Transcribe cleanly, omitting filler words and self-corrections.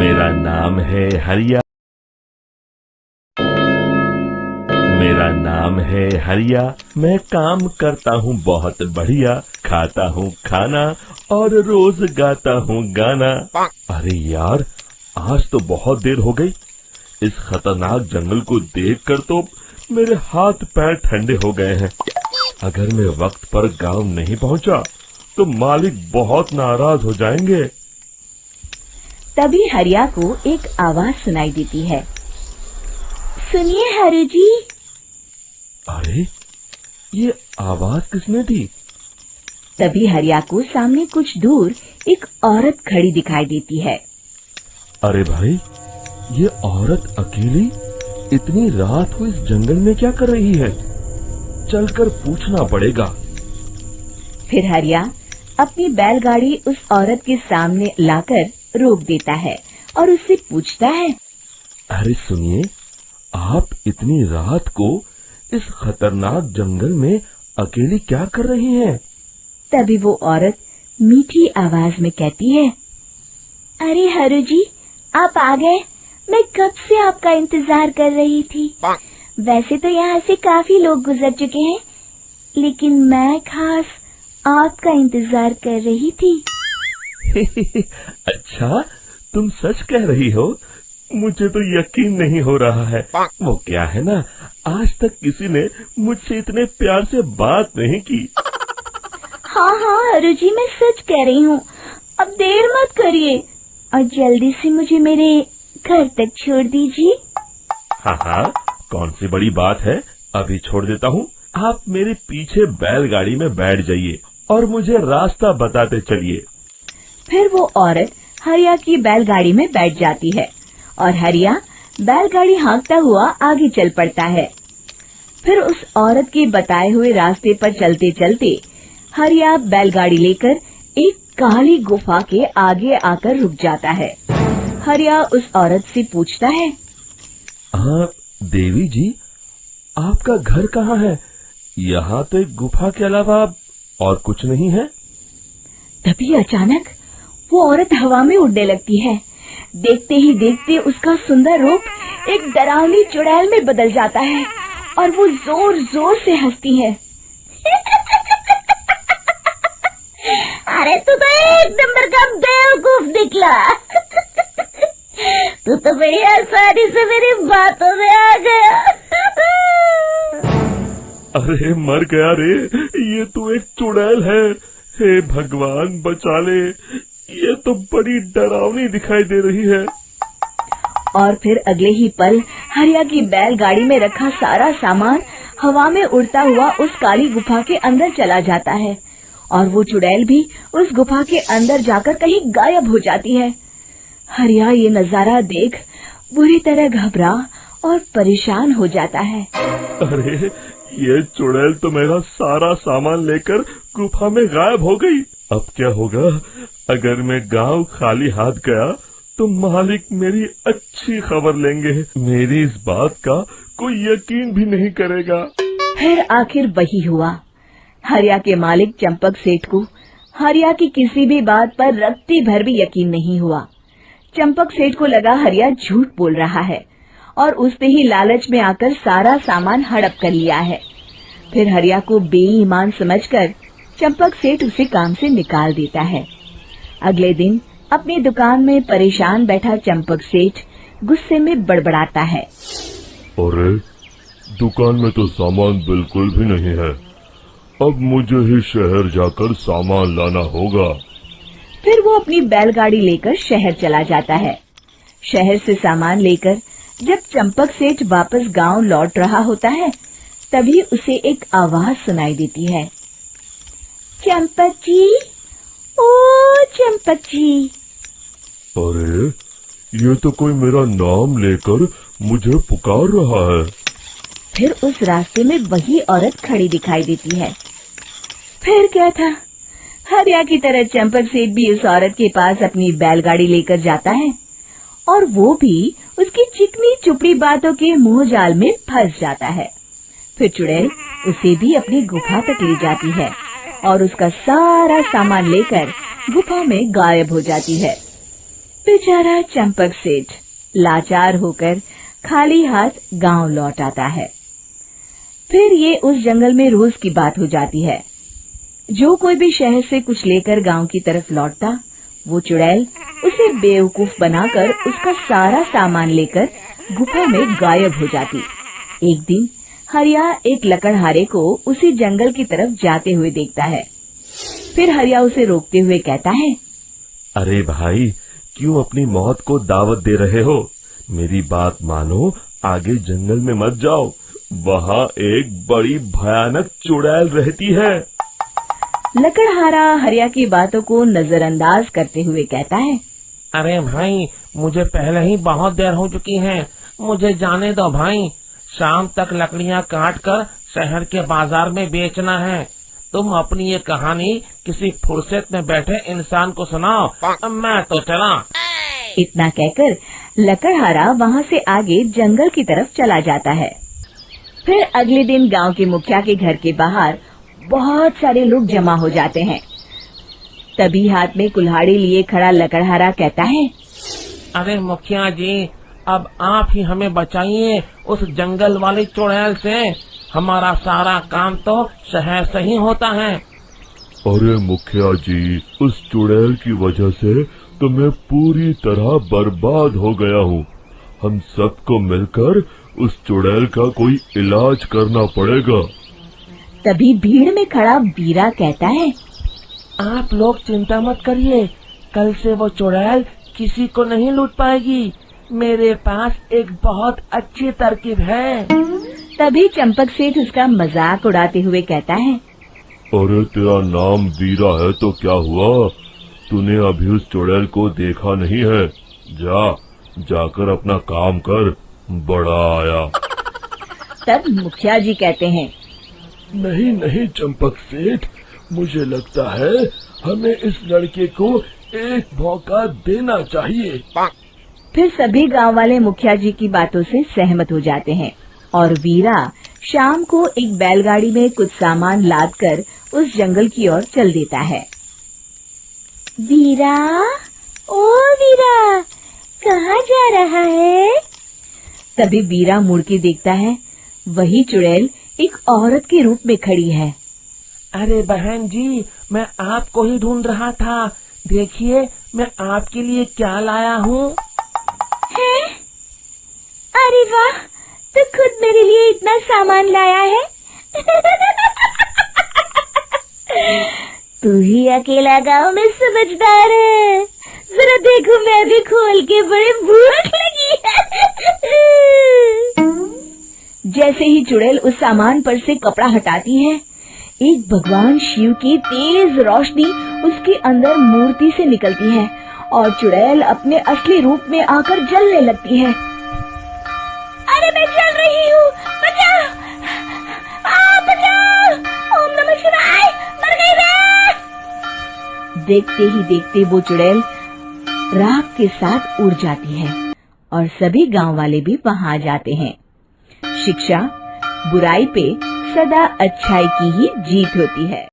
मेरा नाम है हरिया। मेरा नाम है हरिया। मैं काम करता हूँ बहुत बढ़िया, खाता हूँ खाना और रोज गाता हूँ गाना। अरे यार, आज तो बहुत देर हो गई। इस खतरनाक जंगल को देखकर तो मेरे हाथ पैर ठंडे हो गए हैं। अगर मैं वक्त पर गांव नहीं पहुंचा तो मालिक बहुत नाराज हो जाएंगे। तभी हरिया को एक आवाज सुनाई देती है। सुनिए हरु जी। अरे, ये आवाज किसने दी? तभी हरिया को सामने कुछ दूर एक औरत खड़ी दिखाई देती है। अरे भाई, ये औरत अकेली इतनी रात को इस जंगल में क्या कर रही है? चलकर पूछना पड़ेगा। फिर हरिया अपनी बैलगाड़ी उस औरत के सामने लाकर रोक देता है और उससे पूछता है। अरे सुनिए, आप इतनी रात को इस खतरनाक जंगल में अकेली क्या कर रही हैं? तभी वो औरत मीठी आवाज में कहती है, अरे हरु जी, आप आ गए। मैं कब से आपका इंतजार कर रही थी। वैसे तो यहाँ से काफी लोग गुजर चुके हैं, लेकिन मैं खास आपका इंतजार कर रही थी। अच्छा, तुम सच कह रही हो? मुझे तो यकीन नहीं हो रहा है। वो क्या है ना, आज तक किसी ने मुझसे इतने प्यार से बात नहीं की। हाँ हाँ हरु जी, मैं सच कह रही हूँ। अब देर मत करिए और जल्दी से मुझे मेरे घर तक छोड़ दीजिए। हाँ हाँ, कौन सी बड़ी बात है, अभी छोड़ देता हूँ। आप मेरे पीछे बैलगाड़ी में बैठ जाइए और मुझे रास्ता बताते चलिए। फिर वो औरत हरिया की बैलगाड़ी में बैठ जाती है और हरिया बैलगाड़ी हाँकता हुआ आगे चल पड़ता है। फिर उस औरत के बताए हुए रास्ते पर चलते चलते हरिया बैलगाड़ी लेकर एक काली गुफा के आगे आकर रुक जाता है। हरिया उस औरत से पूछता है, हाँ देवी जी, आपका घर कहाँ है? यहाँ तो एक गुफा के अलावा और कुछ नहीं है। तभी अचानक वो औरत हवा में उड़ने लगती है। देखते ही देखते उसका सुंदर रूप एक डरावनी चुड़ैल में बदल जाता है और वो जोर जोर से हंसती है। अरे तू तो एक नंबर का बेवकूफ निकला। तू तो बड़ी आसानी से मेरी बातों में आ गया। अरे मर गया रे, ये तो एक चुड़ैल है। हे भगवान बचा ले, ये तो बड़ी डरावनी दिखाई दे रही है। और फिर अगले ही पल हरिया की बैलगाड़ी में रखा सारा सामान हवा में उड़ता हुआ उस काली गुफा के अंदर चला जाता है और वो चुड़ैल भी उस गुफा के अंदर जाकर कहीं गायब हो जाती है। हरिया ये नजारा देख बुरी तरह घबरा और परेशान हो जाता है। अरे, ये चुड़ैल तो मेरा सारा सामान लेकर गुफा में गायब हो गई। अब क्या होगा? अगर मैं गांव खाली हाथ गया तो मालिक मेरी अच्छी खबर लेंगे। मेरी इस बात का कोई यकीन भी नहीं करेगा। फिर आखिर वही हुआ। हरिया के मालिक चंपक सेठ को हरिया की किसी भी बात पर रत्ती भर भी यकीन नहीं हुआ। चंपक सेठ को लगा हरिया झूठ बोल रहा है और उसने ही लालच में आकर सारा सामान हड़प कर लिया है। फिर हरिया को बेईमान समझकर चंपक सेठ उसे काम से निकाल देता है। अगले दिन अपनी दुकान में परेशान बैठा चंपक सेठ गुस्से में बड़बड़ाता है। अरे, दुकान में तो सामान बिल्कुल भी नहीं है। अब मुझे ही शहर जाकर सामान लाना होगा। फिर वो अपनी बैलगाड़ी लेकर शहर चला जाता है। शहर से सामान लेकर जब चंपक सेठ वापस गांव लौट रहा होता है, तभी उसे एक आवाज सुनाई देती है। चंपक जी, ओ चंपक जी। अरे, ये तो कोई मेरा नाम लेकर मुझे पुकार रहा है। फिर उस रास्ते में वही औरत खड़ी दिखाई देती है। फिर क्या था, हरिया की तरह चंपक सेठ भी उस औरत के पास अपनी बैलगाड़ी लेकर जाता है और वो भी उसकी चिकनी चुपड़ी बातों के मुंह जाल में फंस जाता है। फिर चुड़ैल उसे भी अपनी गुफा तक ले जाती है और उसका सारा सामान लेकर गुफा में गायब हो जाती है। बेचारा चंपक सेठ लाचार होकर खाली हाथ गांव लौट आता है। फिर ये उस जंगल में रोज की बात हो जाती है। जो कोई भी शहर से कुछ लेकर गांव की तरफ लौटता, वो चुड़ैल उसे बेवकूफ बनाकर उसका सारा सामान लेकर गुफा में गायब हो जाती। एक दिन हरिया एक लकड़हारे को उसी जंगल की तरफ जाते हुए देखता है। फिर हरिया उसे रोकते हुए कहता है, अरे भाई, क्यों अपनी मौत को दावत दे रहे हो? मेरी बात मानो, आगे जंगल में मत जाओ, वहाँ एक बड़ी भयानक चुड़ैल रहती है। लकड़हारा हरिया की बातों को नजरअंदाज करते हुए कहता है, अरे भाई, मुझे पहले ही बहुत देर हो चुकी है, मुझे जाने दो भाई। शाम तक लकड़ियाँ काट कर शहर के बाजार में बेचना है। तुम अपनी ये कहानी किसी फुर्सत में बैठे इंसान को सुनाओ, मैं तो चला। इतना कहकर लकड़हारा वहाँ से आगे जंगल की तरफ चला जाता है। फिर अगले दिन गांव के मुखिया के घर के बाहर बहुत सारे लोग जमा हो जाते हैं। तभी हाथ में कुल्हाड़ी लिए खड़ा लकड़हारा कहता है, अरे मुखिया जी, अब आप ही हमें बचाइए उस जंगल वाली चुड़ैल से। हमारा सारा काम तो शहर से ही होता है। अरे मुखिया जी, उस चुड़ैल की वजह से तो मैं पूरी तरह बर्बाद हो गया हूँ। हम सबको मिलकर उस चुड़ैल का कोई इलाज करना पड़ेगा। तभी भीड़ में खड़ा वीरा कहता है, आप लोग चिंता मत करिए, कल से वो चुड़ैल किसी को नहीं लूट पाएगी। मेरे पास एक बहुत अच्छी तरकीब है। तभी चंपक सेठ उसका मजाक उड़ाते हुए कहता है, अरे तेरा नाम वीरा है तो क्या हुआ? तूने अभी उस चुड़ैल को देखा नहीं है? जाकर अपना काम कर, बड़ा आया। तब मुखिया जी कहते हैं, नहीं चंपक सेठ, मुझे लगता है हमें इस लड़के को एक मौका देना चाहिए। फिर सभी गांव वाले मुखिया जी की बातों से सहमत हो जाते हैं और वीरा शाम को एक बैलगाड़ी में कुछ सामान लादकर उस जंगल की ओर चल देता है। वीरा, ओ वीरा, कहाँ जा रहा है? तभी वीरा मुड़ के देखता है, वही चुड़ैल एक औरत के रूप में खड़ी है। अरे बहन जी, मैं आपको ही ढूंढ रहा था। देखिए, मैं आपके लिए क्या लाया हूँ। हैं? अरे वाह, तो खुद मेरे लिए इतना सामान लाया है। तू ही अकेला गांव में समझदार है। जरा देखो, मैं भी खोल के, बड़े भूख लगी है। जैसे ही चुड़ैल उस सामान पर से कपड़ा हटाती है, एक भगवान शिव की तेज रोशनी उसके अंदर मूर्ति से निकलती है और चुड़ैल अपने असली रूप में आकर जलने लगती है। अरे मैं जल रही हूँ, बचाओ! बचाओ! ओम नमः शिवाय, मर गई मैं! देखते ही देखते वो चुड़ैल राख के साथ उड़ जाती है और सभी गांव वाले भी वहां जाते हैं। शिक्षा बुराई पे सदा अच्छाई की ही जीत होती है।